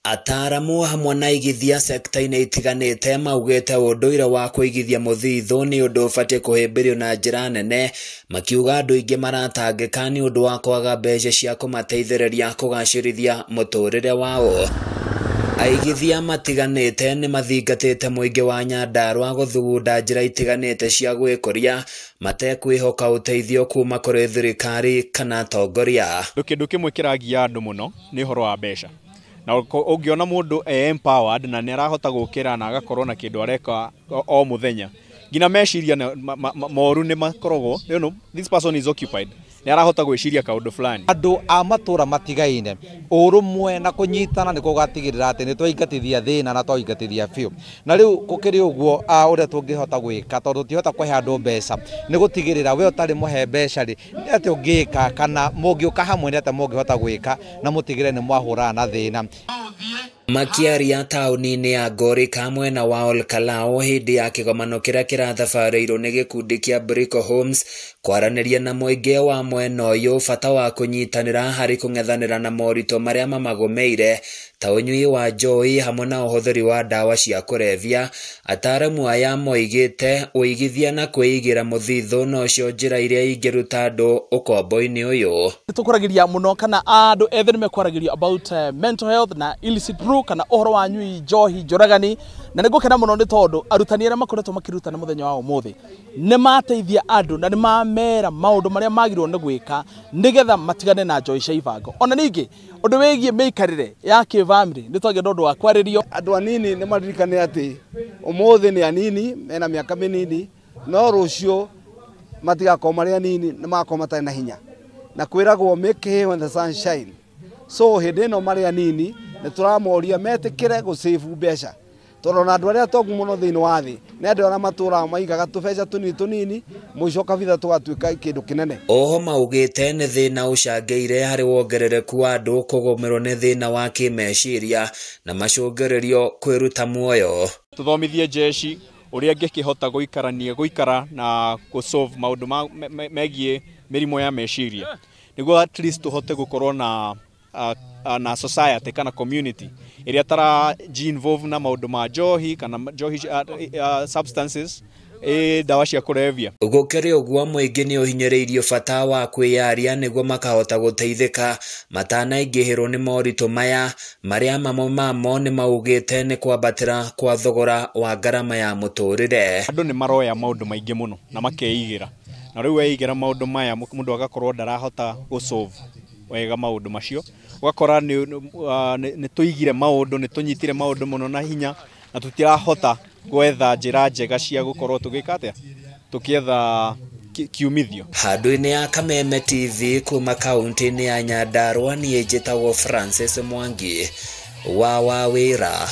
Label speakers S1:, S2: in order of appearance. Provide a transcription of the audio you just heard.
S1: Ataramu hamwe na igithia sekta-inĩ itiganĩte maugĩte ũndũire wa kũigithia mũthithũ nĩ ũndũ ũbatiĩ kũhĩmbĩrio na njĩra nene, makiuga andũ aingĩ maratangĩka nĩ ũndũ wa kwaga mbeca cia kũmateithĩrĩria kũgacĩrithia mũtũrĩre wao. Aigithia matiganĩte nĩ mathingatĩte mũingĩ wa Nyandarua gũthugunda njĩra itiganĩte cia gwĩkũria matekwĩhoka ũteithio kuma kũrĩ thirikari kana atongoria.
S2: Kĩndũ kĩmwe kĩragia andũ mũno nĩ ũhoro wa mbeca. Na ũngĩona mũndũ empowered na nĩarahota gũkĩra na agakorwo na kĩndũ areka o mũthenya, ngina meciria moru nĩ makoragwo, you know, this person is occupied, nĩarahota gwĩciria kaũndũ fulani.
S3: Andũ a matũra matigaine ũrũmwe na kũnyitana nĩ kũgatigĩrĩra atĩ nĩ twaingatithia thĩna na twaingatithia biũ. Na rĩu gũkĩrĩ ũguo ũrĩa tũngĩhota gwĩka, tondũ tũtihota kũhe andũ mbeca, nĩ gũtigĩrĩra we ũtarĩ mũhe mbeca rĩ nĩ atĩ ũngĩka kana mũngĩũka hamwe nĩ atĩ mũngĩhota gwĩka na mũtigĩrĩre nĩ mwahũrana na thĩna.
S1: Makiaria taũni-inĩ ya Ngorika mwena wa Olkalau hĩndĩ ya kĩgomano kĩrĩa kĩratabarĩirwo nĩ gĩkundi kĩa Brico Homes kwaranĩria na mũingĩ wa mwena ũyũ bata wa kũnyitanĩra harĩ kũng'ethanĩra na moritũ marĩa mamagũmĩire ta ũnyui wa njohi hamwe na ũhũthĩri wa ndawa cia kũrebia. Ataramu aya moigĩte ũigithia na kwĩigĩra mũthithũ nocio njĩra iria ingĩruta andũ ũkombo-inĩ ũyũ.
S4: Nĩtũkũragĩria mũno kana andũ ethĩ nĩmekwaragĩria about mental health na illicit brew kana ũhoro wa nyui njohi njũragani, na nĩngũkena mũno nĩ tondũ arutani arĩa makoretwo makĩrutana mũthenya wa ũmũthĩ nĩ mateithia andũ na nĩ mamera maũndũ marĩa magĩrĩirwo nĩ gwĩka nĩgetha matigane na njohi cia ibango. Ona ningĩ ũndũ wĩgiĩ mĩikarĩre ya kĩbamĩrĩ nĩ twagĩrĩirwo ũndũ wa kwarĩrio.
S5: Andũ anini nĩ maririkane atĩ ũmũthĩ nĩ anini mena mĩaka mĩnini, no rũciũ matigakorwo marĩ anini nĩ magakorwo matarĩ na hinya, na kwĩragwo make hay when the sun shine. So hĩndĩ ĩno marĩ anini nĩ tũramoria metĩkĩre gũsave mbeca, tondũ na andũ arĩa atongu mũno thĩinĩ wa thĩ nĩ andũ arĩa matũraga maigaga tũbeca tũnini mũico kabitha tũgatuĩka kĩndũ kĩnene.
S1: Oho maugĩte nĩ thĩna ũcangĩire harĩ wongerereku wa andũ kũgũmĩrwo nĩ thĩna wa kĩmeciria na macũngĩrĩrio kwĩruta muoyo.
S2: Tũthomithie jeshi ũrĩa angĩkĩhota gũikara na gũsolve maũndũ megiĩ mĩrimũ ya meciria, nĩguo at least tũhote gũkorwo na society kana community ĩrĩa tara involve na maũndũ ma njohi kana njohi substances ndawa cia kũrebia.
S1: Gũkĩrĩ ũguo mũingĩ nĩ ũhinyĩrĩirio bata wa kwĩyaria nĩguo makahota gũteithĩka matanaingĩhĩrwo nĩ moritũ maya marĩa mamwe mamo nĩ maugĩte nĩ kwambatĩra kwa thogora wa ngarama ya mũtũrĩre.
S2: Andũ nĩ maroya maũndũ maingĩ mũno na makeigĩra, na rĩu eigĩra maũndũ maya mũndũ agakorwo ndarahota gũsolve wega maũndũ macio, ũgakora nĩ tũigire maũndũ, nĩ tũnyitire maũndũ mũno na hinya na tũtirahota gwetha njĩra njega cia gũkorwo tũgĩka atĩa tũkĩetha kiumithio.
S1: Handũ-inĩ ya Kameme TV kuma kaunti-inĩ ya Nyandarua niĩ njĩtagwo Francis Mwangi wa Wawĩra.